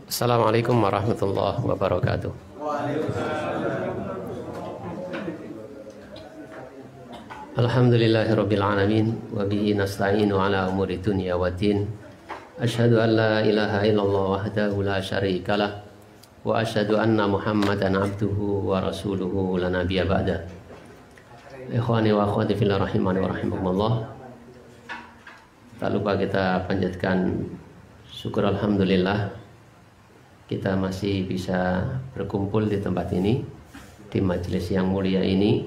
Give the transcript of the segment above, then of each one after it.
Assalamualaikum warahmatullahi wabarakatuh. Alhamdulillahirabbil alamin wa bihi nasta'inu ala umuri dunya waddin. Asyhadu an la ilaha illallah wahdahu la syarikalah wa asyhadu anna Muhammadan abduhu wa rasuluhu la nabiyya ba'da. Ikhwani wa akhwati fillah rahimani wa rahimakumullah. Tak lupa kita panjatkan syukur alhamdulillah kita masih bisa berkumpul di tempat ini, di majelis yang mulia ini,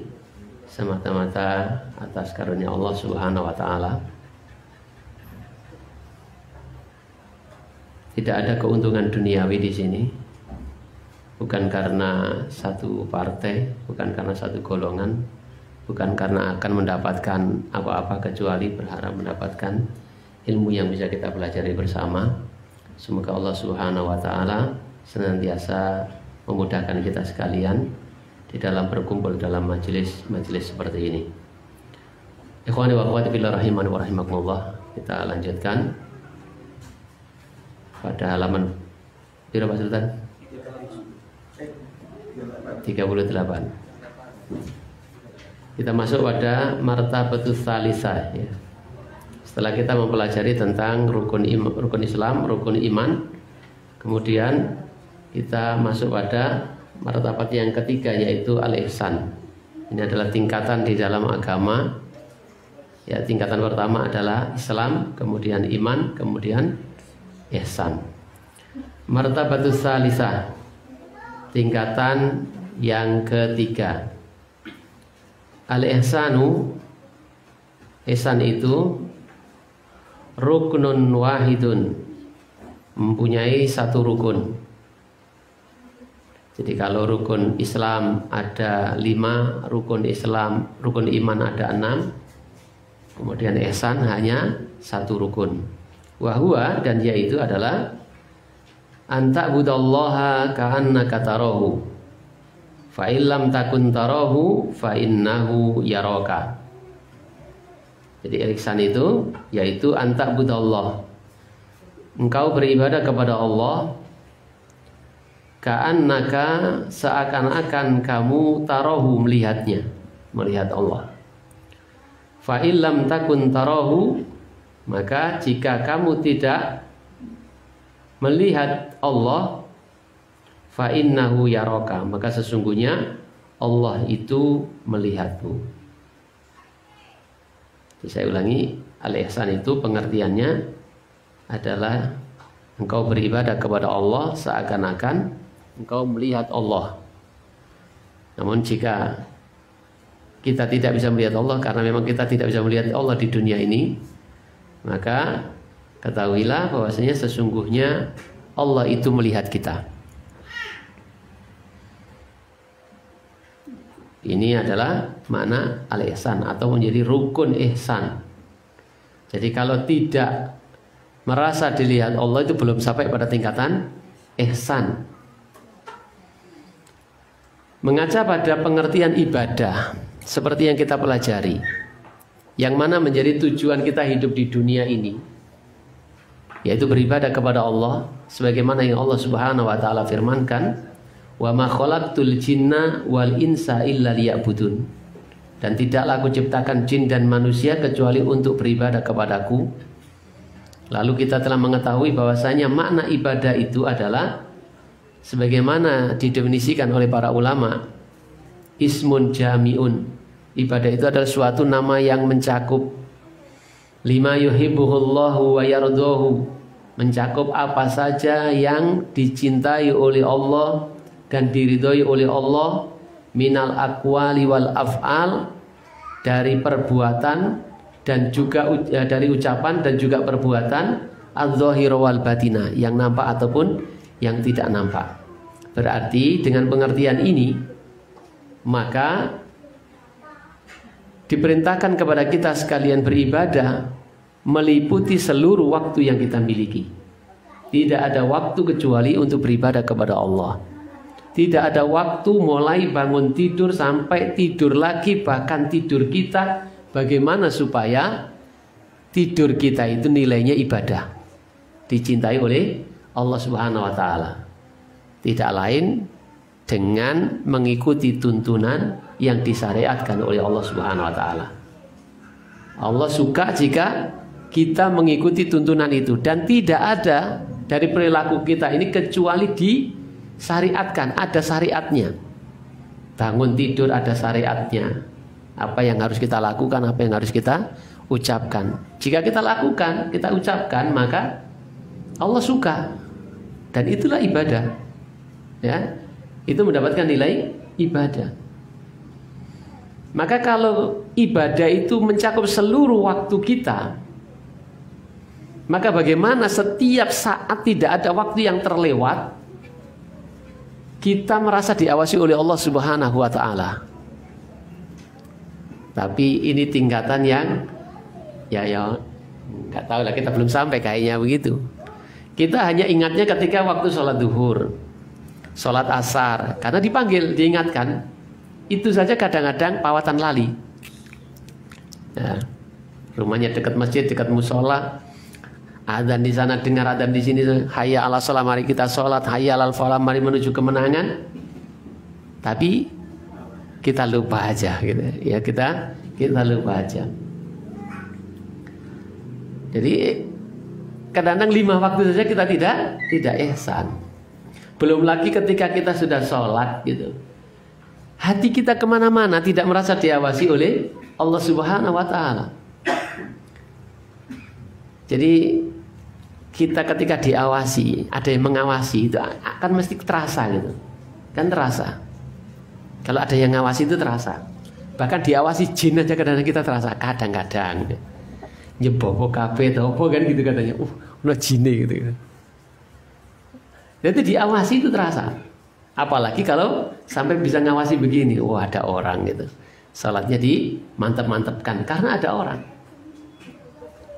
semata-mata atas karunia Allah Subhanahu wa taala. Tidak ada keuntungan duniawi di sini. Bukan karena satu partai, bukan karena satu golongan, bukan karena akan mendapatkan apa-apa kecuali berharap mendapatkan ilmu yang bisa kita pelajari bersama. Semoga Allah Subhanahu wa taala senantiasa memudahkan kita sekalian di dalam berkumpul dalam majelis seperti ini. Ikhwani wa akhwati fillah rahimani wa rahimakumullah. Kita lanjutkan pada halaman berapa Pak Sultan? 38. Kita masuk pada martabatus tsalisah ya. Setelah kita mempelajari tentang rukun Islam, rukun iman, kemudian kita masuk pada martabat yang ketiga, yaitu al-ihsan. Ini adalah tingkatan di dalam agama. Ya, tingkatan pertama adalah Islam, kemudian iman, kemudian ihsan. Martabatus tsalisah, tingkatan yang ketiga. Al-ihsanu, ihsan itu ruknun wahidun, mempunyai satu rukun. Jadi kalau rukun Islam ada 5, rukun Islam, rukun iman ada 6, kemudian ihsan hanya satu rukun. Wahwa, dan yaitu adalah anta'budallaha ka'annaka tarahu fa illam takun tarahu fa innahu yaraka. Jadi ihsan itu yaitu anta'budallah, engkau beribadah kepada Allah ka'annaka, seakan-akan kamu tarahu, melihatnya, melihat Allah. Fa illam takun tarahu, maka jika kamu tidak melihat Allah, fa innahu yaraka, maka sesungguhnya Allah itu melihatmu. Saya ulangi, al-ihsan itu pengertiannya adalah engkau beribadah kepada Allah seakan-akan engkau melihat Allah. Namun jika kita tidak bisa melihat Allah, karena memang kita tidak bisa melihat Allah di dunia ini, maka ketahuilah bahwasanya sesungguhnya Allah itu melihat kita. Ini adalah makna al-ihsan atau menjadi rukun ihsan. Jadi kalau tidak merasa dilihat Allah, itu belum sampai pada tingkatan ihsan. Mengaca pada pengertian ibadah seperti yang kita pelajari, yang mana menjadi tujuan kita hidup di dunia ini, yaitu beribadah kepada Allah, sebagaimana yang Allah Subhanahu wa taala firmankan, wa ma khalaqtul jinna wal insa illa liya'budun, dan tidaklah aku ciptakan jin dan manusia kecuali untuk beribadah kepadaku. Lalu kita telah mengetahui bahwasanya makna ibadah itu adalah sebagaimana didefinisikan oleh para ulama, ismun jami'un. Ibadah itu adalah suatu nama yang mencakup lima yuhibbuhullahu wa yardahu, mencakup apa saja yang dicintai oleh Allah dan diridhoi oleh Allah, minal aqwali wal af'al, dari perbuatan dan juga dari ucapan dan juga perbuatan, adz-dzahir wal batina, yang nampak ataupun yang tidak nampak. Berarti dengan pengertian ini, maka diperintahkan kepada kita sekalian beribadah meliputi seluruh waktu yang kita miliki. Tidak ada waktu kecuali untuk beribadah kepada Allah. Tidak ada waktu mulai bangun tidur sampai tidur lagi, bahkan tidur kita, bagaimana supaya tidur kita itu nilainya ibadah, dicintai oleh Allah Subhanahu wa taala. Tidak lain dengan mengikuti tuntunan yang disyariatkan oleh Allah Subhanahu wa taala. Allah suka jika kita mengikuti tuntunan itu, dan tidak ada dari perilaku kita ini kecuali disyariatkan, ada syariatnya. Bangun tidur ada syariatnya. Apa yang harus kita lakukan, apa yang harus kita ucapkan. Jika kita lakukan, kita ucapkan, maka Allah suka. Dan itulah ibadah. Ya. Itu mendapatkan nilai ibadah. Maka kalau ibadah itu mencakup seluruh waktu kita, maka bagaimana setiap saat tidak ada waktu yang terlewat kita merasa diawasi oleh Allah Subhanahu wa taala. Tapi ini tingkatan yang ya nggak tahu lah, kita belum sampai kayaknya begitu. Kita hanya ingatnya ketika waktu sholat duhur, sholat asar, karena dipanggil, diingatkan. Itu saja kadang-kadang pawatan lali. Nah, rumahnya dekat masjid, dekat musola, adzan di sana, dengar adzan di sini, hayya ala sholat, mari kita sholat, hayya alal falah, mari menuju kemenangan. Tapi kita lupa aja, gitu. Ya kita lupa aja. Jadi kadang-kadang 5 waktu saja kita tidak ihsan. Belum lagi ketika kita sudah sholat, gitu. Hati kita kemana-mana, tidak merasa diawasi oleh Allah Subhanahu wa taala. Jadi kita ketika diawasi, ada yang mengawasi, itu akan mesti terasa gitu. Kan terasa. Kalau ada yang ngawasi itu terasa. Bahkan diawasi jin aja kadang-kadang kita terasa, kadang-kadang. Nyebobo kabeh atau apa kan gitu katanya. Ono jine gitu. Jadi diawasi itu terasa. Apalagi kalau sampai bisa ngawasi begini, ada orang gitu. Salatnya dimantap-mantapkan karena ada orang.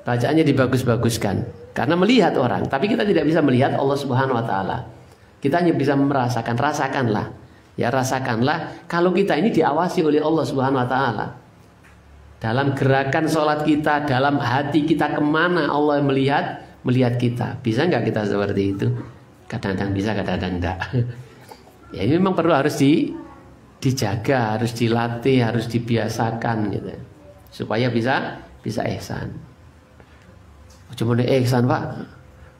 Bacaannya dibagus-baguskan karena melihat orang, tapi kita tidak bisa melihat Allah Subhanahu wa taala. Kita hanya bisa merasakan, rasakanlah. Ya rasakanlah kalau kita ini diawasi oleh Allah Subhanahu wa taala. Dalam gerakan sholat kita, dalam hati kita kemana Allah melihat kita. Bisa nggak kita seperti itu? Kadang-kadang bisa, kadang-kadang enggak. Ya ini memang perlu harus dijaga, harus dilatih, harus dibiasakan gitu. Supaya bisa ihsan. Cuma ihsan, Pak.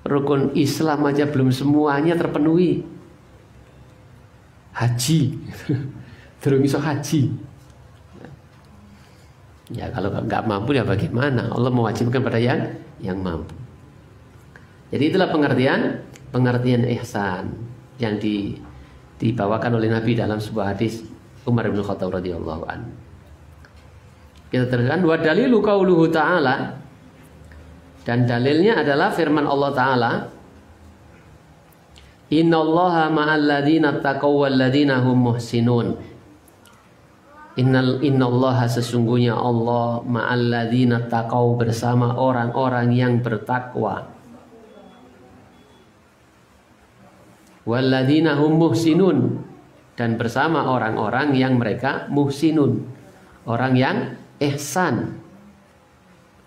Rukun Islam aja belum semuanya terpenuhi. Haji. Terus iso haji. Ya kalau nggak mampu ya bagaimana? Allah mewajibkan pada yang mampu. Jadi itulah pengertian ihsan yang dibawakan oleh Nabi dalam sebuah hadis Umar bin Khattab radhiyallahu anhu. Kita teruskan, wa dalilu qauluhu ta'ala, dan dalilnya adalah firman Allah taala, innallaha ma'al ladzina taqaw wal ladzina hum muhsinun. Innallaha, sesungguhnya Allah, ma'al ladzina taqaw, bersama orang-orang yang bertakwa, walladzina hum muhsinun, dan bersama orang-orang yang mereka muhsinun, orang yang ihsan,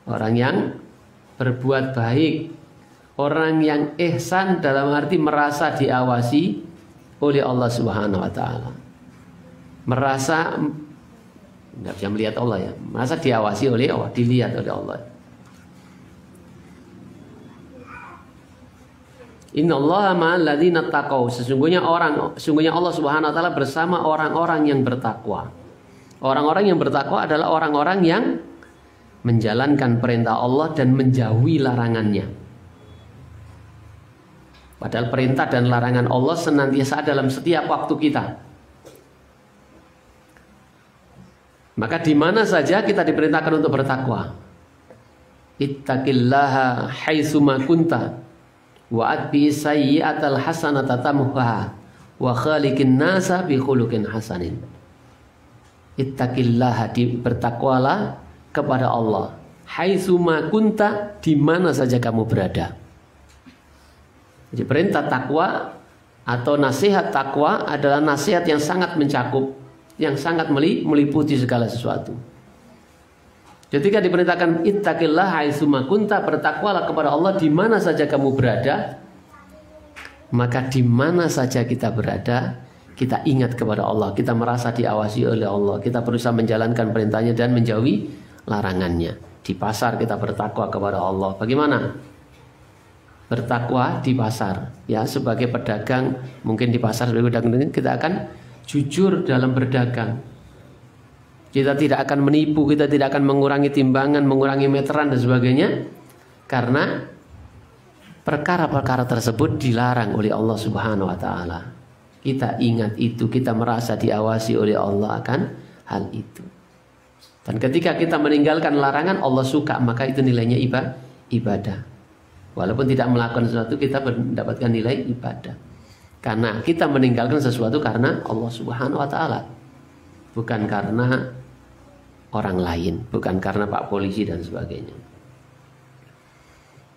orang yang berbuat baik, orang yang ihsan dalam arti merasa diawasi oleh Allah Subhanahu wa taala. Merasa tidak bisa melihat Allah ya, merasa diawasi oleh Allah, dilihat oleh Allah. Innallaha ma'al ladzina taqaw, sesungguhnya Allah Subhanahu wa taala bersama orang-orang yang bertakwa. Orang-orang yang bertakwa adalah orang-orang yang menjalankan perintah Allah dan menjauhi larangannya. Padahal perintah dan larangan Allah senantiasa dalam setiap waktu kita. Maka di mana saja kita diperintahkan untuk bertakwa. Ittaqillaha haitsuma kunta wa atbi sayyi'atal hasanata tamhuha wa khaliqin nasa bi khuluqin hasanin. Ittaqillaha, bertakwalah kepada Allah. Haitsuma kunta, di mana saja kamu berada. Jadi perintah takwa atau nasihat takwa adalah nasihat yang sangat mencakup, yang sangat meliputi segala sesuatu. Ketika diperintahkan ittaqillah haitsuma kunta, bertakwalah kepada Allah di mana saja kamu berada, maka di mana saja kita berada, kita ingat kepada Allah, kita merasa diawasi oleh Allah, kita berusaha menjalankan perintahnya dan menjauhi larangannya. Di pasar kita bertakwa kepada Allah. Bagaimana? Bertakwa di pasar, ya, sebagai pedagang. Mungkin di pasar sebagai pedagang kita akan jujur dalam berdagang. Kita tidak akan menipu, kita tidak akan mengurangi timbangan, mengurangi meteran dan sebagainya, karena perkara-perkara tersebut dilarang oleh Allah Subhanahu wa taala. Kita ingat itu, kita merasa diawasi oleh Allah akan hal itu. Dan ketika kita meninggalkan larangan, Allah suka, maka itu nilainya ibadah. Walaupun tidak melakukan sesuatu, kita mendapatkan nilai ibadah. Karena kita meninggalkan sesuatu karena Allah Subhanahu wa taala. Bukan karena orang lain, bukan karena Pak Polisi dan sebagainya.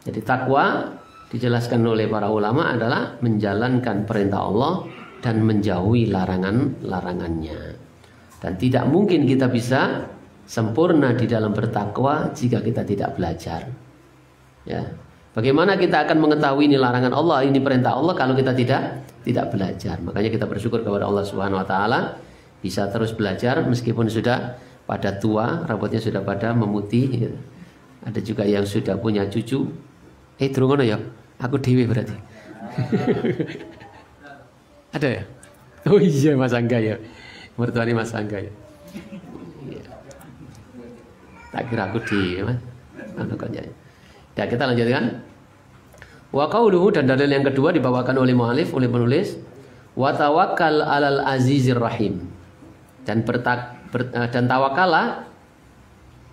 Jadi takwa dijelaskan oleh para ulama adalah menjalankan perintah Allah dan menjauhi larangannya. Dan tidak mungkin kita bisa sempurna di dalam bertakwa jika kita tidak belajar. Ya. Bagaimana kita akan mengetahui ini larangan Allah, ini perintah Allah kalau kita tidak belajar? Makanya kita bersyukur kepada Allah Subhanahu wa taala bisa terus belajar meskipun sudah pada tua, rambutnya sudah pada memutih gitu. Ada juga yang sudah punya cucu. Durung ngono ya. Aku dewe berarti. Ada ya? Oh iya Mas Angga ya. Mertuanya Mas Angga ya. Iya. Tak kira aku dewe Mas. Ya, kita lanjutkan. Wa qauluhu, dan dalil yang kedua dibawakan oleh mu'alif, oleh penulis, wa tawakkal 'alal azizir rahim. Dan tawakalah,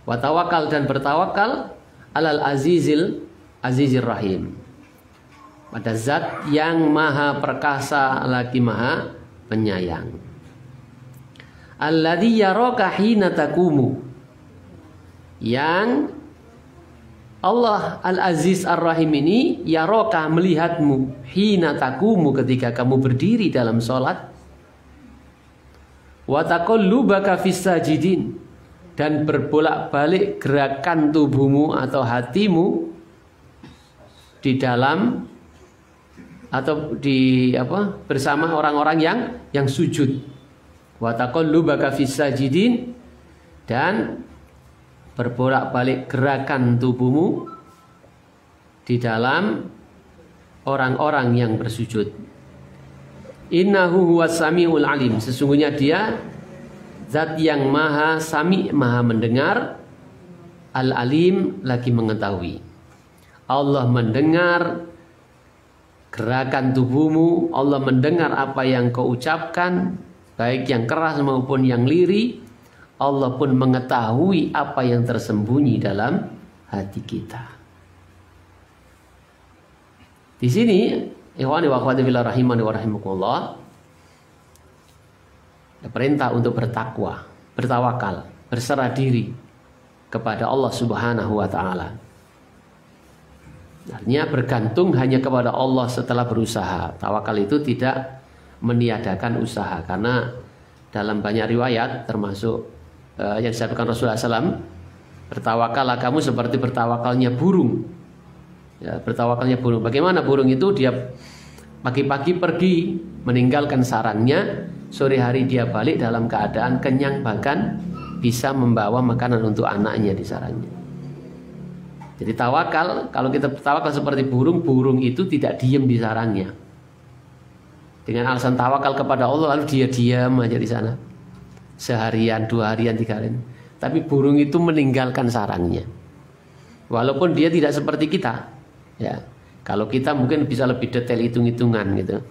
wa tawakal dan bertawakal 'alal azizir rahim. Pada zat yang maha perkasa lagi maha penyayang. Alladzi yaraka hina taqumu. Yang Allah Al-Aziz Ar-Rahim ini yaraka, melihatmu, hina taqumu, ketika kamu berdiri dalam sholat, wa taqallubaka fis sajidin, dan berbolak-balik gerakan tubuhmu atau hatimu di dalam atau di bersama orang-orang yang sujud. Wa taqallubaka fis sajidin, dan berbolak-balik gerakan tubuhmu di dalam orang-orang yang bersujud. Innahu huwas samiul alim, sesungguhnya dia zat yang maha sami, maha mendengar, al-alim, lagi mengetahui. Allah mendengar gerakan tubuhmu, Allah mendengar apa yang kau ucapkan, baik yang keras maupun yang lirih. Allah pun mengetahui apa yang tersembunyi dalam hati kita. Di sini, ikhwani wa akhwati fillah rahimani wa rahimakumullah, ada perintah untuk bertakwa, bertawakal, berserah diri kepada Allah Subhanahu wa taala. Artinya bergantung hanya kepada Allah setelah berusaha. Tawakal itu tidak meniadakan usaha, karena dalam banyak riwayat termasuk yang disebutkan Rasulullah SAW, bertawakallah kamu seperti bertawakalnya burung. Ya, bertawakalnya burung. Bagaimana burung itu? Dia pagi-pagi pergi meninggalkan sarangnya, sore hari dia balik dalam keadaan kenyang, bahkan bisa membawa makanan untuk anaknya di sarangnya. Jadi tawakal, kalau kita bertawakal seperti burung, burung itu tidak diam di sarangnya. Dengan alasan tawakal kepada Allah, lalu dia diam aja di sana. Seharian, 2 harian, 3 harian. Tapi burung itu meninggalkan sarangnya. Walaupun dia tidak seperti kita. Ya, kalau kita mungkin bisa lebih detail hitung-hitungan gitu.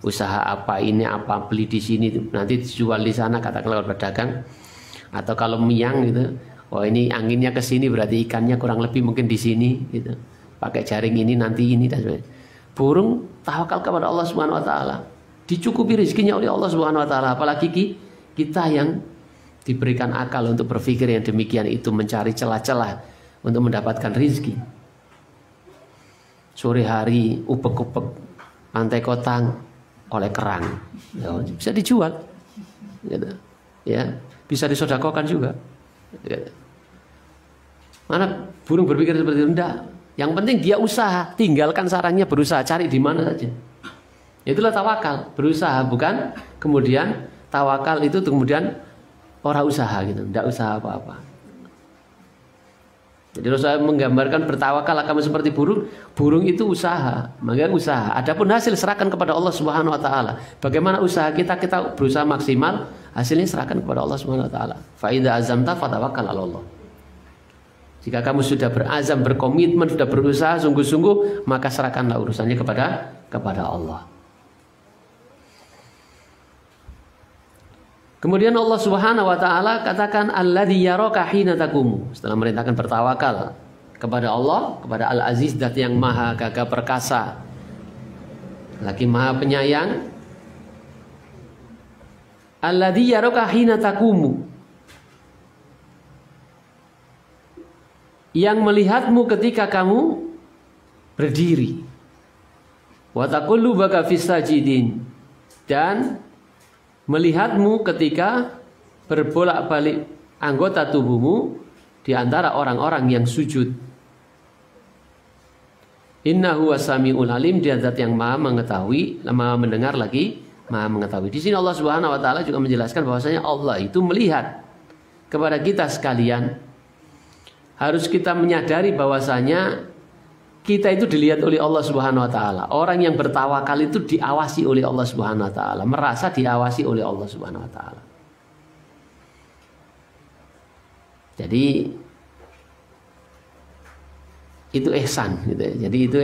Usaha apa ini, apa beli di sini, nanti dijual di sana, katakanlah berdagang. Atau kalau miang gitu, oh ini anginnya ke sini berarti ikannya kurang lebih mungkin di sini gitu. Pakai jaring ini nanti ini dan sebagainya. Burung tawakal kepada Allah Subhanahu wa taala. Dicukupi rezekinya oleh Allah Subhanahu wa taala, apalagi kita yang diberikan akal untuk berpikir yang demikian itu, mencari celah-celah untuk mendapatkan rezeki. Sore hari upek-upek pantai Kotang oleh kerang, ya, bisa dijual, gitu. Ya, bisa disodakokan juga. Gitu. Mana burung berpikir seperti itu? Enggak. Yang penting dia usaha, tinggalkan sarangnya, berusaha cari di mana saja. Itulah tawakal, berusaha, bukan kemudian tawakal itu kemudian orang usaha gitu, tidak usaha apa-apa. Jadi Rasulullah menggambarkan bertawakal kamu seperti burung. Burung itu usaha, maka usaha. Adapun hasil serahkan kepada Allah Subhanahu Wa Taala. Bagaimana usaha kita berusaha maksimal, hasilnya serahkan kepada Allah Subhanahu Wa Taala. Fa idza azamta fatawakkal 'ala Allah. Jika kamu sudah berazam, berkomitmen, sudah berusaha sungguh-sungguh, maka serahkanlah urusannya kepada Allah. Kemudian Allah Subhanahu wa taala katakan alladzi yaraka hina taqumu. Setelah merintahkan bertawakal kepada Allah, kepada Al-Aziz, zat yang maha gagah perkasa, lagi maha penyayang. Alladzi yaraka hina taqumu. Yang melihatmu ketika kamu berdiri. Wa taqallubaka fis sajidin. Dan melihatmu ketika berbolak-balik anggota tubuhmu di antara orang-orang yang sujud. Innahu wasami'ul alim, dia zat yang maha mengetahui, maha mendengar lagi, maha mengetahui. Di sini Allah Subhanahu wa taala juga menjelaskan bahwasanya Allah itu melihat kepada kita sekalian. Harus kita menyadari bahwasanya kita itu dilihat oleh Allah Subhanahu wa taala. Orang yang bertawakal itu diawasi oleh Allah Subhanahu wa taala, merasa diawasi oleh Allah Subhanahu wa taala. Jadi itu ihsan gitu ya. Jadi itu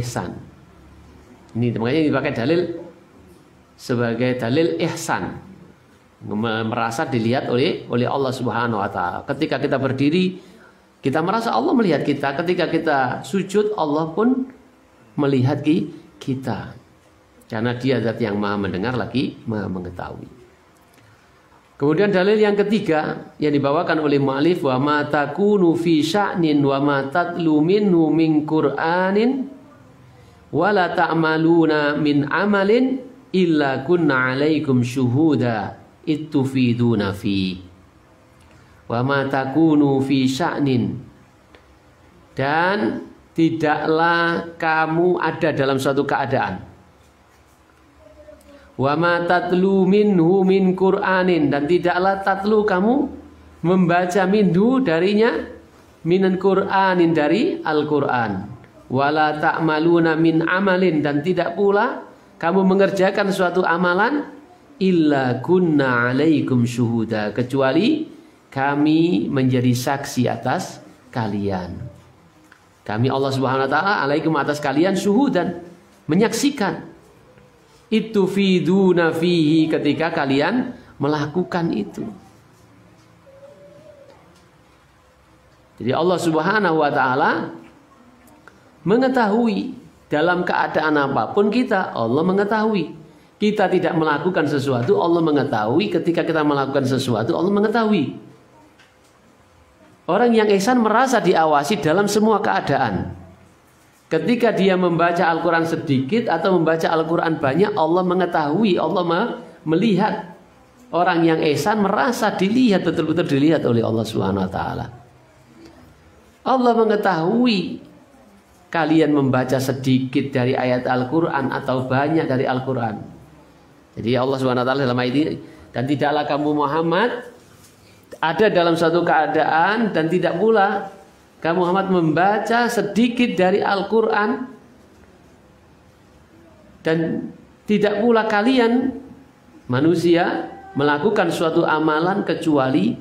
ihsan. Ini makanya dipakai dalil sebagai dalil ihsan. Merasa dilihat oleh Allah Subhanahu wa taala. Ketika kita berdiri, kita merasa Allah melihat kita. Ketika kita sujud, Allah pun melihat kita. Karena dia zat yang maha mendengar lagi maha mengetahui. Kemudian dalil yang ketiga yang dibawakan oleh mu'alif, wa ma takunu fi sya'nin wa ma tatlu minhu min Qur'anin wa la ta'maluna min amalin illa kunna 'alaikum syuhuda ittufiduna fi. Wa ma takunu fi sya'nin, dan tidaklah kamu ada dalam suatu keadaan. Wa ma tatlu minhu min Qur'anin, dan tidaklah tatlu kamu membaca minhu darinya, minan Qur'anin dari Al-Qur'an. Wa la ta'maluna min amalin, dan tidak pula kamu mengerjakan suatu amalan illa kunna 'alaikum syuhuda, kecuali kami menjadi saksi atas kalian. Kami Allah Subhanahu wa taala alaikum atas kalian syuhudan, menyaksikan. Itu fiduna fihi, ketika kalian melakukan itu. Jadi Allah Subhanahu wa taala mengetahui dalam keadaan apapun kita, Allah mengetahui. Kita tidak melakukan sesuatu, Allah mengetahui. Ketika kita melakukan sesuatu, Allah mengetahui. Orang yang ihsan merasa diawasi dalam semua keadaan. Ketika dia membaca Al-Quran sedikit atau membaca Al-Quran banyak, Allah mengetahui, Allah melihat. Orang yang ihsan merasa dilihat, betul-betul dilihat oleh Allah Subhanahu wa taala. Allah mengetahui kalian membaca sedikit dari ayat Al-Quran atau banyak dari Al-Quran. Jadi Allah Subhanahu wa taala dalam ayat ini, dan tidaklah kamu Muhammad ada dalam suatu keadaan, dan tidak pula kamu Muhammad membaca sedikit dari Al-Quran, dan tidak pula kalian manusia melakukan suatu amalan kecuali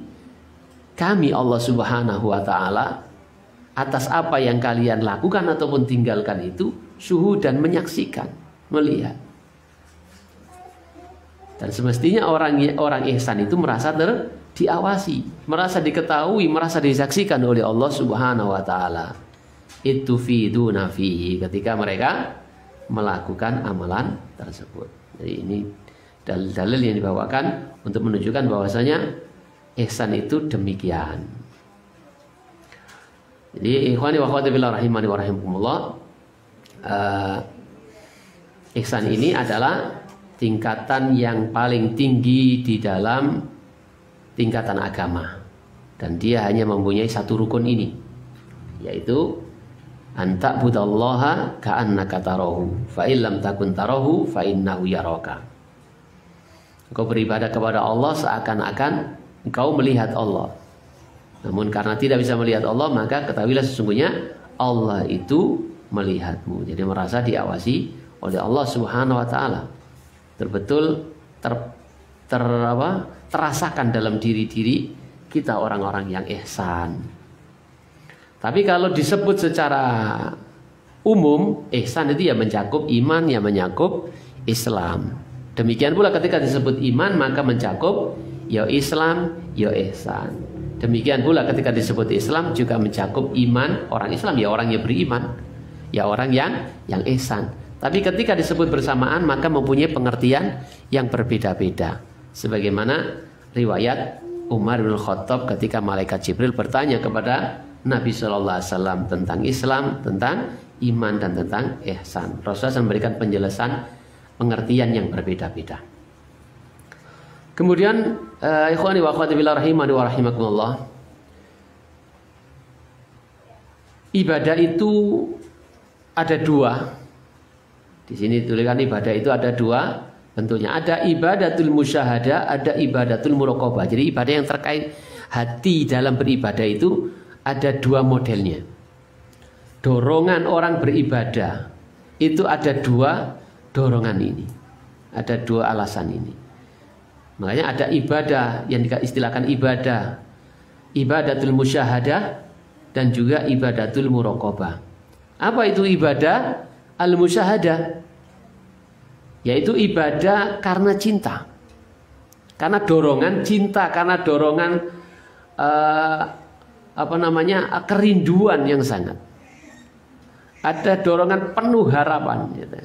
kami Allah Subhanahu wa taala atas apa yang kalian lakukan ataupun tinggalkan itu syuhud, dan menyaksikan, melihat. Dan semestinya orang ihsan itu merasa diawasi, merasa diketahui, merasa disaksikan oleh Allah Subhanahu wa taala. Itu fiduna fihi, ketika mereka melakukan amalan tersebut. Jadi ini dalil-dalil yang dibawakan untuk menunjukkan bahwasanya ihsan itu demikian. Jadi ikhwani wa akhwati fillah rahimani wa rahimakumullah, ihsan ini adalah tingkatan yang paling tinggi di dalam tingkatan agama, dan dia hanya mempunyai satu rukun ini, yaitu anta budallaha ka'annaka tarahu fa illam takun tarahu fa innahu yaraka. Engkau beribadah kepada Allah seakan-akan engkau melihat Allah. Namun karena tidak bisa melihat Allah, maka ketahuilah sesungguhnya Allah itu melihatmu. Jadi merasa diawasi oleh Allah Subhanahu wa taala. Betul-betul terasakan dalam diri kita orang-orang yang ihsan. Tapi kalau disebut secara umum, ihsan itu ya mencakup iman, ya mencakup Islam. Demikian pula ketika disebut iman, maka mencakup ya Islam, ya ihsan. Demikian pula ketika disebut Islam juga mencakup iman, orang Islam ya orang yang beriman, ya orang yang ihsan. Tapi ketika disebut bersamaan maka mempunyai pengertian yang berbeda-beda. Sebagaimana riwayat Umar bin Khattab ketika malaikat Jibril bertanya kepada Nabi Shallallahu Alaihi Wasallam tentang Islam, tentang iman dan tentang ihsan. Rasulullah memberikan penjelasan pengertian yang berbeda-beda. Kemudian ikhwani wa akhwati fillah rahimani wa rahimakumullah. Ibadah itu ada dua. Di sini tulisan ibadah itu ada dua bentuknya. Ada ibadatul musyahadah, ada ibadatul muraqabah. Jadi ibadah yang terkait hati dalam beribadah itu ada dua modelnya. Dorongan orang beribadah itu ada dua dorongan ini. Ada dua alasan ini. Makanya ada ibadah yang diistilahkan ibadatul musyahadah dan juga ibadatul muraqabah. Apa itu ibadah al-musyahadah? Yaitu ibadah karena cinta, karena dorongan cinta, karena dorongan kerinduan yang sangat. Ada dorongan penuh harapan gitu,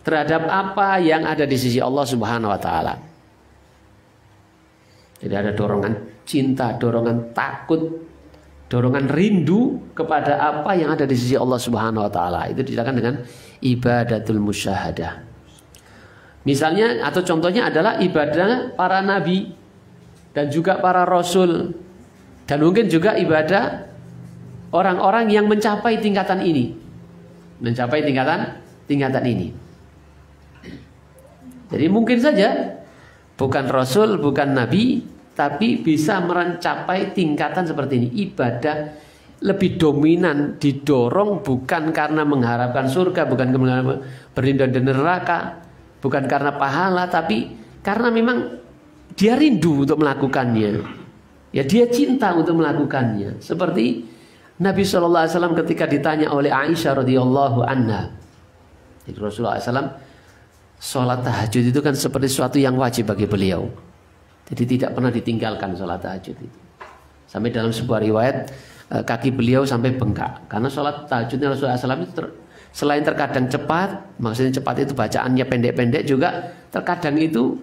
terhadap apa yang ada di sisi Allah Subhanahu wa taala. Jadi ada dorongan cinta, dorongan takut, dorongan rindu kepada apa yang ada di sisi Allah Subhanahu wa taala. Itu disebutkan dengan ibadatul musyahadah. Misalnya atau contohnya adalah ibadah para nabi dan juga para rasul, dan mungkin juga ibadah orang-orang yang mencapai tingkatan ini. Mencapai tingkatan ini. Jadi mungkin saja bukan rasul, bukan nabi, tapi bisa mencapai tingkatan seperti ini. Ibadah lebih dominan didorong bukan karena mengharapkan surga, bukan karena berlindung dari neraka, bukan karena pahala, tapi karena memang dia rindu untuk melakukannya. Ya dia cinta untuk melakukannya. Seperti Nabi SAW ketika ditanya oleh Aisyah radhiyallahu anha. Jadi Rasulullah SAW sholat tahajud itu kan seperti sesuatu yang wajib bagi beliau. Jadi tidak pernah ditinggalkan sholat tahajud itu. Sampai dalam sebuah riwayat kaki beliau sampai bengkak. Karena sholat tahajudnya Rasulullah SAW itu selain terkadang cepat, maksudnya cepat itu bacaannya pendek-pendek, juga terkadang itu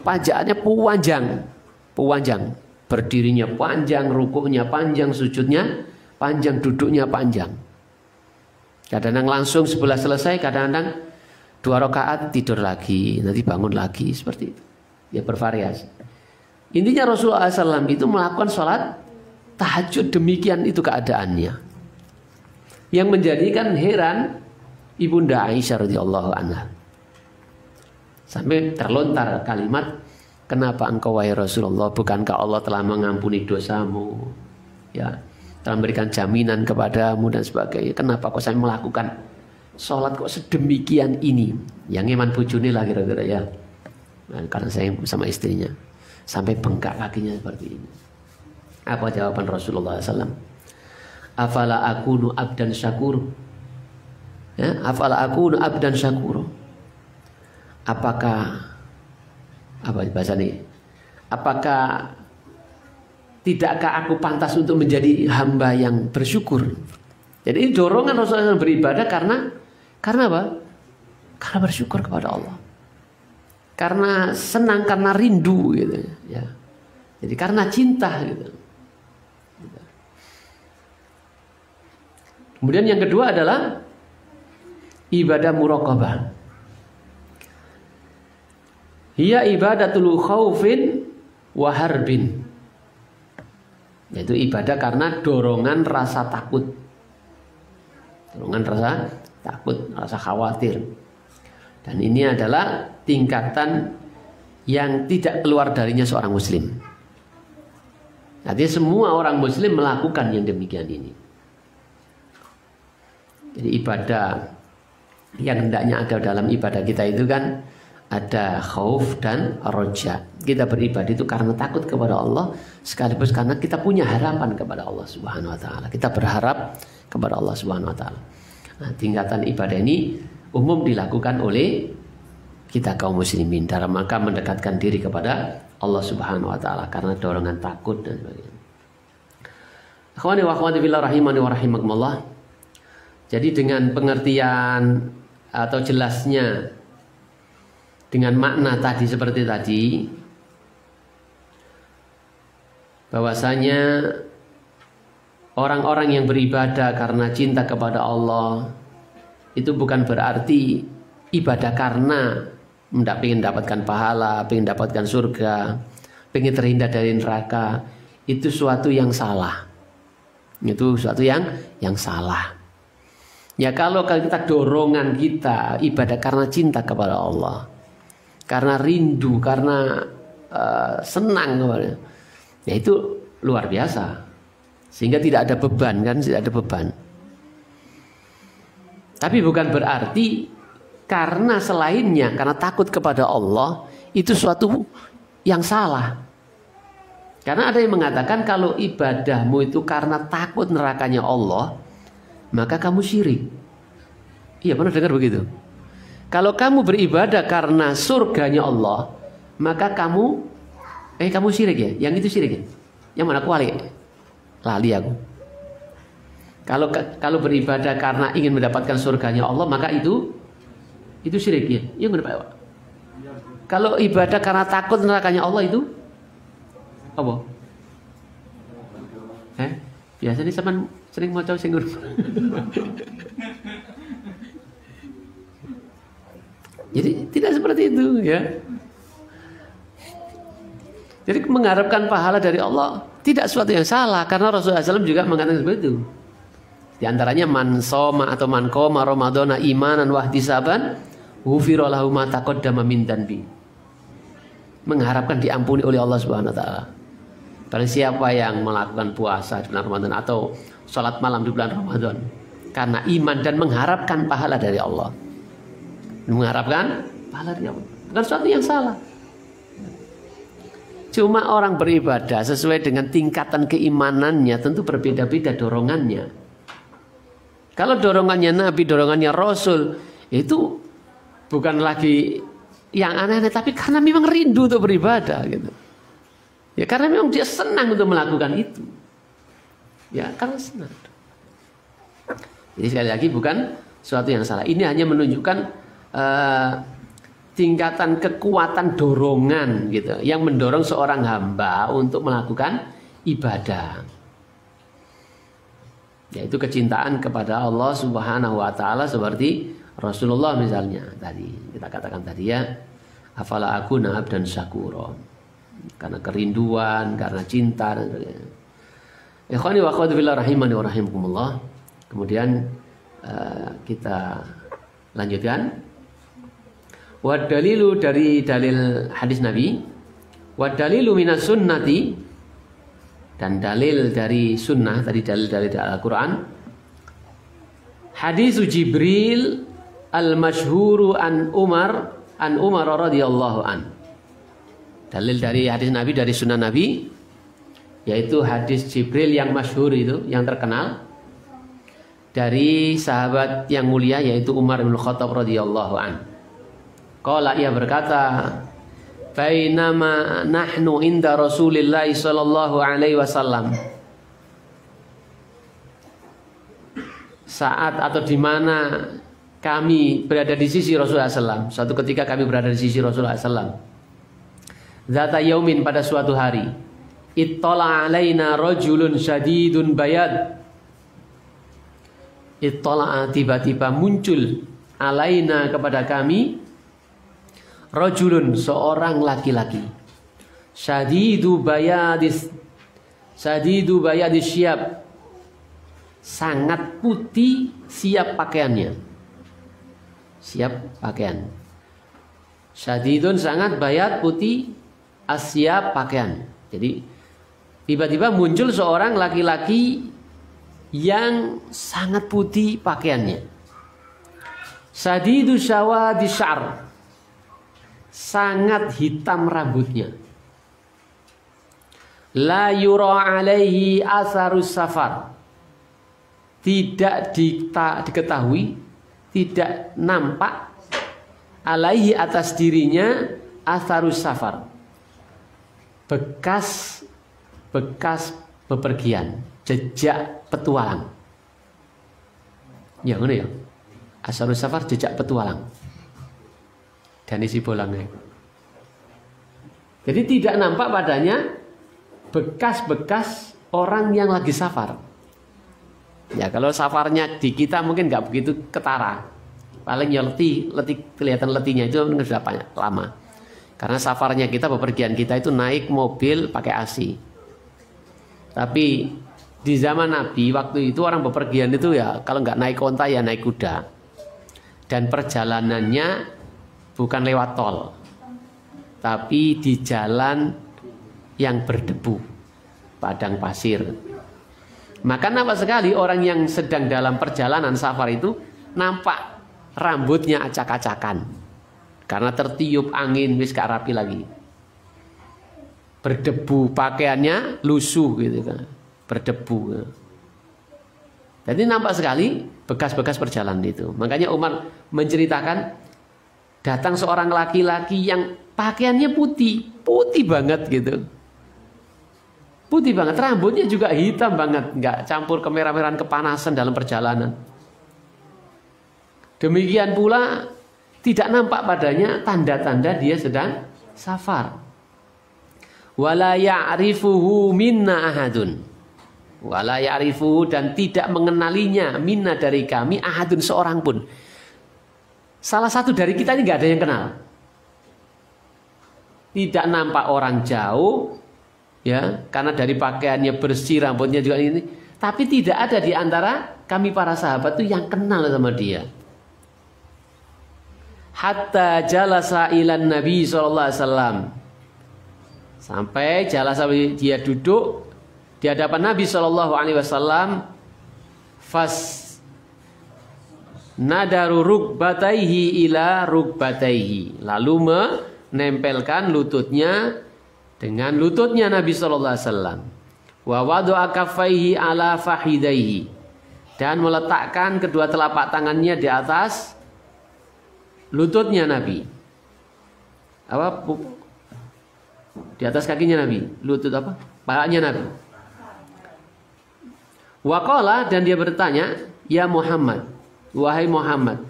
pajaannya panjang. Berdirinya panjang, rukuknya panjang, sujudnya panjang, duduknya panjang. Kadang-kadang langsung sebelah selesai, kadang-kadang 2 rakaat tidur lagi, nanti bangun lagi, seperti itu. Ya bervariasi. Intinya Rasulullah SAW itu melakukan sholat tahajud, demikian itu keadaannya. Yang menjadikan heran Ibunda Aisyah radhiyallahu anha. Sampai terlontar kalimat, kenapa engkau wahai Rasulullah, bukankah Allah telah mengampuni dosamu, ya, telah memberikan jaminan kepadamu dan sebagainya. Kenapa kau sampai melakukan sholat kok sedemikian ini? Yang iman bujuni lah kira-kira ya. Nah, karena saya sama istrinya sampai bengkak kakinya seperti ini. Apa jawaban Rasulullah SAW? Afala akunu abdan syakur. Ya, afala akunu abdan syakur. Apakah apa bahasa ini? Apakah tidakkah aku pantas untuk menjadi hamba yang bersyukur? Jadi ini dorongan Rasulullah SAW beribadah karena apa? Karena bersyukur kepada Allah. Karena senang, karena rindu gitu ya. Jadi karena cinta gitu. Kemudian yang kedua adalah ibadah muraqabah. Hiya ibadatul khaufin wa harbin. Yaitu ibadah karena dorongan rasa takut. Dorongan rasa takut, rasa khawatir. Dan ini adalah tingkatan yang tidak keluar darinya seorang muslim. Artinya semua orang muslim melakukan yang demikian ini. Jadi ibadah yang hendaknya ada dalam ibadah kita itu kan ada khauf dan roja. Kita beribadah itu karena takut kepada Allah, sekaligus karena kita punya harapan kepada Allah Subhanahu wa taala. Kita berharap kepada Allah Subhanahu wa taala. Nah, tingkatan ibadah ini umum dilakukan oleh kita kaum muslimin dalam rangka mendekatkan diri kepada Allah Subhanahu wa taala karena dorongan takut dan sebagainya. Akhwani wa akhwati fillah rahimani wa rahimakumullah. Jadi dengan pengertian atau jelasnya dengan makna tadi seperti tadi, bahwasanya orang-orang yang beribadah karena cinta kepada Allah itu bukan berarti ibadah karena ingin mendapatkan pahala, ingin mendapatkan surga, ingin terhindar dari neraka. Itu suatu yang salah. Itu suatu yang salah. Ya kalau kita dorongan kita ibadah karena cinta kepada Allah, karena rindu, karena senang kepada, ya itu luar biasa. Sehingga tidak ada beban kan, tidak ada beban. Tapi bukan berarti karena selainnya, karena takut kepada Allah itu suatu yang salah. Karena ada yang mengatakan kalau ibadahmu itu karena takut nerakanya Allah, maka kamu syirik. Iya, pernah dengar begitu? Kalau kamu beribadah karena surganya Allah, maka kamu syirik ya? Yang itu syirik ya? Yang mana kuali? Lali aku. Kalau beribadah karena ingin mendapatkan surganya Allah, maka itu syirik ya? Yang mana? Kalau ibadah karena takut nerakanya Allah itu apa? Biasanya sama sering mau tahu singgur. Jadi tidak seperti itu ya. Jadi mengharapkan pahala dari Allah tidak suatu yang salah, karena Rasulullah SAW juga mengatakan seperti itu. Di antaranya man soma atau man qoma ramadhana imanan wa ihtisaban ghufira lahu ma taqaddama min dhanbi. Mengharapkan diampuni oleh Allah Subhanahu wa taala. Barang siapa yang melakukan puasa di bulan Ramadan atau sholat malam di bulan Ramadan karena iman dan mengharapkan pahala dari Allah, mengharapkan pahala dari Allah, bukan sesuatu yang salah. Cuma orang beribadah sesuai dengan tingkatan keimanannya tentu berbeda-beda dorongannya. Kalau dorongannya Nabi, dorongannya Rasul, itu bukan lagi yang aneh-aneh, tapi karena memang rindu untuk beribadah gitu. Ya karena memang dia senang untuk melakukan itu. Ya karena senang. Jadi sekali lagi bukan sesuatu yang salah. Ini hanya menunjukkan tingkatan kekuatan dorongan gitu, yang mendorong seorang hamba untuk melakukan ibadah. Yaitu kecintaan kepada Allah Subhanahu wa taala seperti Rasulullah misalnya tadi kita katakan tadi ya, afala akuna abdan syakura. Karena kerinduan, karena cinta dan sebagainya. Ikhwani wa akhwati fillah rahimani wa rahimakumullah. Kemudian kita lanjutkan. Wa dalilu dari dalil hadis Nabi, wa dalilu minas sunnati, dan dalil dari sunnah tadi dalil dari Al-Qur'an. Hadis Jibril al-masyhuru an Umar radhiyallahu an. Dalil dari hadis Nabi, dari sunnah Nabi, yaitu hadis Jibril yang masyhur itu, yang terkenal, dari sahabat yang mulia yaitu Umar bin Khattab radhiyallahu an. Qala, ia berkata, bainama nahnu inda Rasulillah sallallahu alaihi wasallam. Saat atau di mana kami berada di sisi Rasulullah SAW. Suatu ketika kami berada di sisi Rasulullah SAW. Zata yaumin, pada suatu hari, ittala alaina rajulun syadidun bayad. Ittala, tiba-tiba muncul, alaina, kepada kami, rajulun, seorang laki-laki, syadidu bayadis, Sadidu bayadi syab, sangat putih siap pakaiannya. Siap pakaian. Sadidun sangat bayat putih asyab pakaian. Jadi tiba-tiba muncul seorang laki-laki yang sangat putih pakaiannya. Sadidu syawadi syar, sangat hitam rambutnya. La yura alaihi asarus safar, tidak diketahui, tidak nampak alaihi atas dirinya asarus safar, bekas bepergian, jejak petualang. Ya ngono ya. Asarus safar, jejak petualang. Dan isi bolangnya. Jadi tidak nampak padanya bekas-bekas orang yang lagi safar. Ya kalau safarnya di kita mungkin nggak begitu ketara. Paling ya letih kelihatan letihnya itu sudah banyak lama. Karena safarnya kita, bepergian kita itu naik mobil pakai AC. Tapi di zaman Nabi waktu itu orang bepergian itu ya kalau nggak naik onta ya naik kuda. Dan perjalanannya bukan lewat tol, tapi di jalan yang berdebu, padang pasir. Maka nampak sekali orang yang sedang dalam perjalanan safar itu nampak rambutnya acak-acakan karena tertiup angin, wis gak rapi lagi. Berdebu, pakaiannya lusuh gitu kan, berdebu. Jadi nampak sekali bekas-bekas perjalanan itu. Makanya Umar menceritakan datang seorang laki-laki yang pakaiannya putih, putih banget gitu. Putih banget, rambutnya juga hitam banget, nggak campur kemerah-merahan kepanasan dalam perjalanan. Demikian pula tidak nampak padanya tanda-tanda dia sedang safar. Wala ya'rifuhu minna ahadun. Wala ya'rifuhu, dan tidak mengenalinya minna dari kami ahadun, seorang pun. Salah satu dari kita ini nggak ada yang kenal. Tidak nampak orang jauh, ya, karena dari pakaiannya bersih, rambutnya juga ini. Tapi tidak ada di antara kami para sahabat itu yang kenal sama dia. Hatta jalasa ilan Nabi SAW, sampai jalasa dia duduk di hadapan Nabi SAW. Fas nadaru rukbataihi ila rukbataihi, lalu menempelkan lututnya dengan lututnya Nabi SAW. Wa wada'a kaffaihi ala fahidaihi, dan meletakkan kedua telapak tangannya di atas lututnya Nabi. Apa? Di atas kakinya Nabi. Lutut apa? Pahanya Nabi. Waqala, dan dia bertanya, ya Muhammad, wahai Muhammad,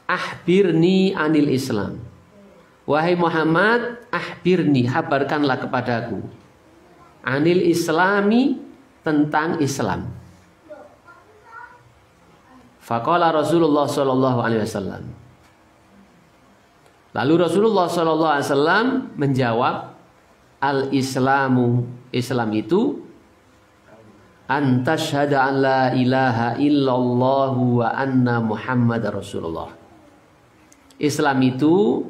ahbirni anil Islam. Wahai Muhammad, ahbirni, habarkanlah kepadaku, anil Islami, tentang Islam. Faqala Rasulullah sallallahu alaihi wasallam. Lalu Rasulullah sallallahu alaihi wasallam menjawab, al-Islamu, Islam itu antasyhada an la ilaha illallah wa anna Muhammad Rasulullah. Islam itu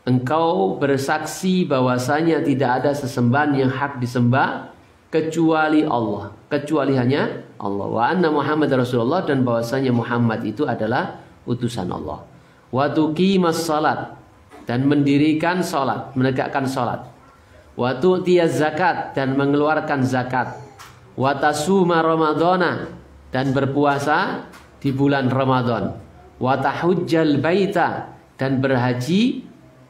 engkau bersaksi bahwasanya tidak ada sesembahan yang hak disembah kecuali Allah, kecuali hanya Allah. Wa anna Muhammad Rasulullah, dan bahwasanya Muhammad itu adalah utusan Allah. Wa tuqimas salat, dan mendirikan salat, menegakkan salat. Wa tu'tiyaz zakat, dan mengeluarkan zakat. Wa tasuma ramadhana, dan berpuasa di bulan Ramadan. Wa tahujjal baita, dan berhaji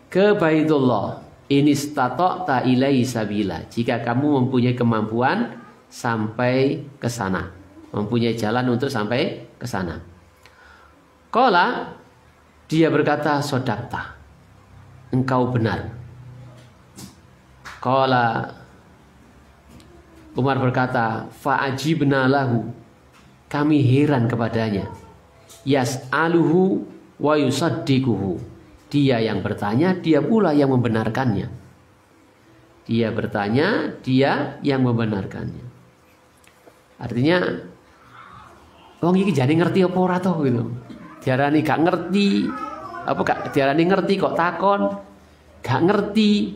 ke Baitullah. Inistata'ta ilaihi sabila, jika kamu mempunyai kemampuan sampai ke sana, mempunyai jalan untuk sampai ke sana. Qala, dia berkata, sodaqta, engkau benar. Qala, Umar berkata, fa'ajibna lahu, kami heran kepadanya. Yas'aluhu wa yusaddiquhu, dia yang bertanya, dia pula yang membenarkannya. Dia bertanya, dia yang membenarkannya. Artinya wong iki jane ngerti apa ora to gitu. Diarani gak ngerti, apa gak diarani ngerti kok takon, gak ngerti.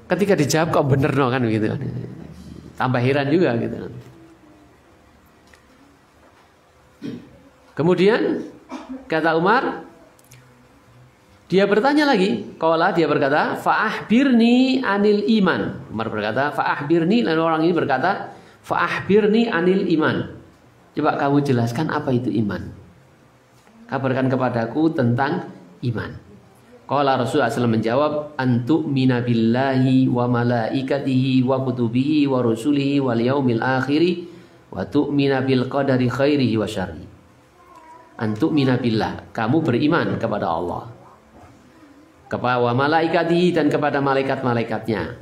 Ketika dijawab kok bener no kan gitu. Tambah heran juga gitu. Kemudian kata Umar, dia bertanya lagi, dia berkata, fa'ahbirni anil iman. Umar berkata, fa'ahbirni, lalu orang ini berkata, fa'ahbirni anil iman. Coba kamu jelaskan apa itu iman. Kabarkan kepadaku tentang iman. Qala Rasulullah SAW menjawab, antu'mina billahi wa malaikatihi wa kutubihi wa rusulihi wal yaumil akhiri wa tu'mina bil qadari khairihi wa syarri. Antu'mina billah, kamu beriman kepada Allah, kepada wa malaikatihi dan kepada malaikat-malaikatnya,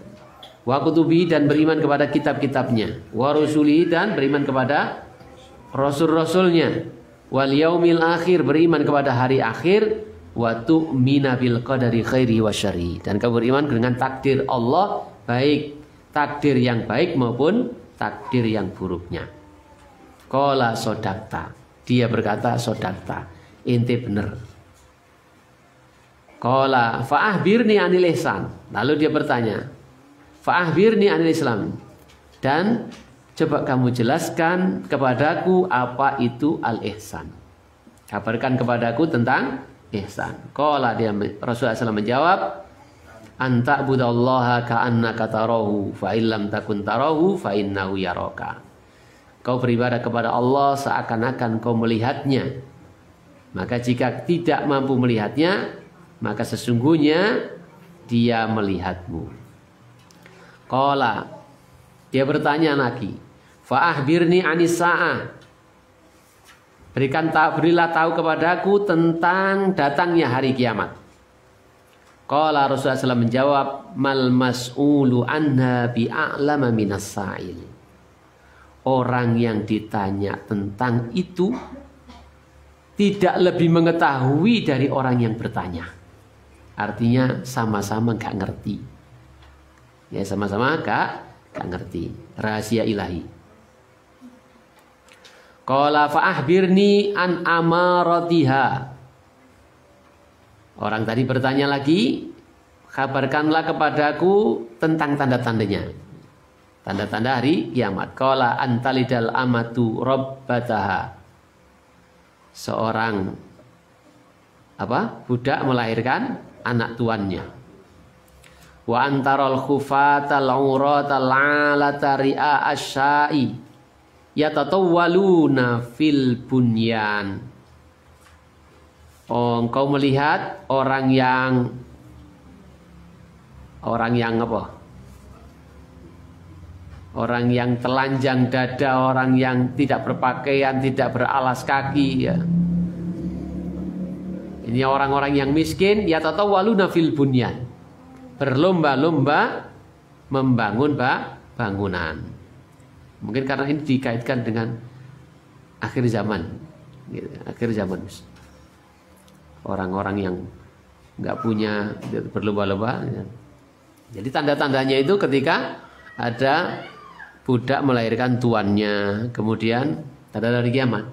wa kutubihi dan beriman kepada kitab-kitabnya, wa rusulihi dan beriman kepada rasul-rasulnya, wal yaumil akhir beriman kepada hari akhir, wa tu'mina bil qadari khairi wa syarri dan kamu beriman dengan takdir Allah, baik takdir yang baik maupun takdir yang buruknya. Qala sodakta, dia berkata sodakta, ente bener. Qala fa'ahbirni anil ihsan, lalu dia bertanya fa'ahbirni anil islam, dan coba kamu jelaskan kepadaku apa itu al ihsan, kabarkan kepadaku tentang ihsan. Qala dia Rasulullah SAW menjawab, anta budallaha ka'annaka tarahu fa illam takun tarahu fa innahu yaraka. Kau beribadah kepada Allah seakan-akan kau melihatnya, maka jika tidak mampu melihatnya maka sesungguhnya dia melihatmu. Qala, dia bertanya lagi, fa'ahbirni anis sa'ah, berilah tahu kepadaku tentang datangnya hari kiamat. Qala Rasulullah SAW menjawab, mal mas'ulu anha bi'a'lama minas sa'il. Orang yang ditanya tentang itu tidak lebih mengetahui dari orang yang bertanya. Artinya sama-sama gak ngerti. Ya sama-sama gak ngerti. Rahasia ilahi. Qala fa'ahbirni an amaratiha. Orang tadi bertanya lagi, kabarkanlah kepadaku tentang tanda-tandanya. Tanda-tanda hari kiamat. Qala antalidal amatu rabbataha. Seorang budak melahirkan anak tuannya. Wa antarul khufatal uratal alata ri'a asyai yatatawwaluna fil bunyan. Oh, engkau melihat orang yang apa? Orang yang telanjang dada, orang yang tidak berpakaian, tidak beralas kaki ya. Ini orang-orang yang miskin, yatatawwaluna fil bunyan. Berlomba-lomba membangun bangunan. Mungkin karena ini dikaitkan dengan akhir zaman. Gitu, akhir zaman. Orang-orang yang nggak punya berlomba-lomba. Ya. Jadi tanda-tandanya itu ketika ada budak melahirkan tuannya, kemudian tanda dari kiamat.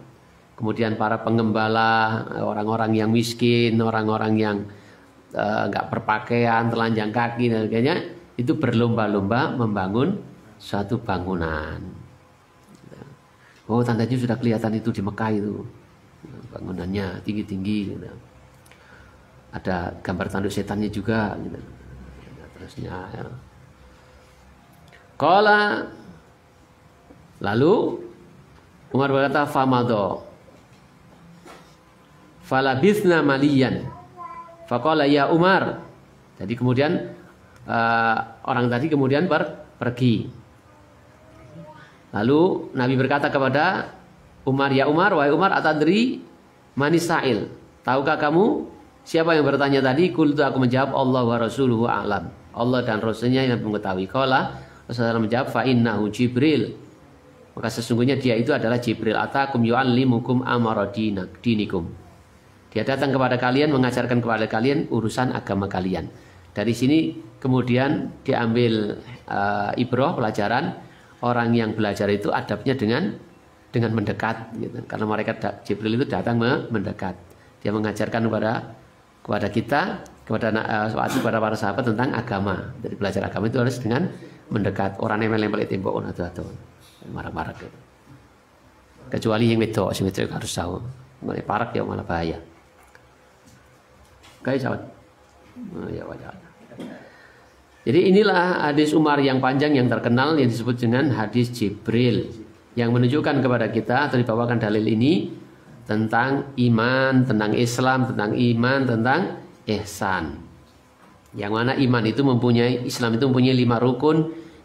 Kemudian para pengembala, orang-orang yang miskin, orang-orang yang nggak berpakaian, telanjang kaki dan sebagainya, itu berlomba-lomba membangun suatu bangunan. Oh, tandanya sudah kelihatan itu di Mekah itu, bangunannya tinggi-tinggi. Gitu. Ada gambar tanduk setannya juga. Gitu. Terusnya. Ya. Qala, lalu Umar berkata, famado, falabithna maliyan. Faqala ya Umar. Jadi kemudian orang tadi kemudian pergi. Lalu Nabi berkata kepada Umar, ya Umar, wahai Umar, atadri manisail. Tahukah kamu siapa yang bertanya tadi? Qultu, aku menjawab, Allah wa rasuluhu a'lam. Allah dan Rasulnya yang mengetahui. Qala, Rasulullah menjawab, fa innahu Jibril. Maka sesungguhnya dia itu adalah Jibril. Atakum yu'allimukum amara dinikum. Dia datang kepada kalian, mengajarkan kepada kalian urusan agama kalian. Dari sini kemudian diambil ibrah, pelajaran. Orang yang belajar itu adabnya dengan dengan mendekat gitu. Karena malaikat Jibril itu datang mendekat. Dia mengajarkan kepada kita, kepada para sahabat tentang agama. Jadi belajar agama itu harus dengan mendekat. Orang yang melempel tembok atau marah-marah gitu. Kecuali yang wedok, harus tahu. Mulai parak ya malah bahaya. Oke, sahabat. Ya wajar. Jadi inilah hadis Umar yang panjang yang terkenal yang disebut dengan hadis Jibril, yang menunjukkan kepada kita atau dibawakan dalil ini tentang iman, tentang Islam, tentang iman, tentang ihsan. Yang mana iman itu Islam itu mempunyai 5 rukun,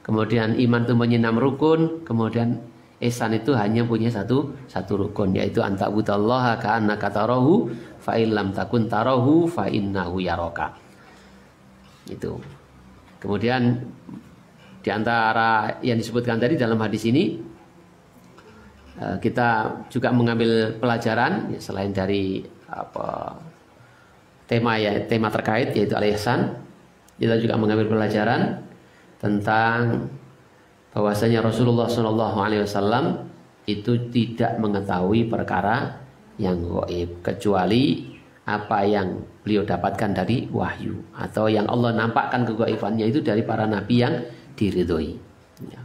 kemudian iman itu mempunyai 6 rukun, kemudian ihsan itu hanya punya satu rukun, yaitu anta'budallaha ka'annaka tarahu fa in lam takun tarahu fa innahu yaraka. Itu. Kemudian di antara yang disebutkan tadi dalam hadis ini, kita juga mengambil pelajaran selain dari tema terkait yaitu al-ihsan. Kita juga mengambil pelajaran tentang bahwasanya Rasulullah SAW itu tidak mengetahui perkara yang gaib kecuali apa yang beliau dapatkan dari wahyu atau yang Allah nampakkan kegaibannya itu dari para nabi yang diridhoi. Ya.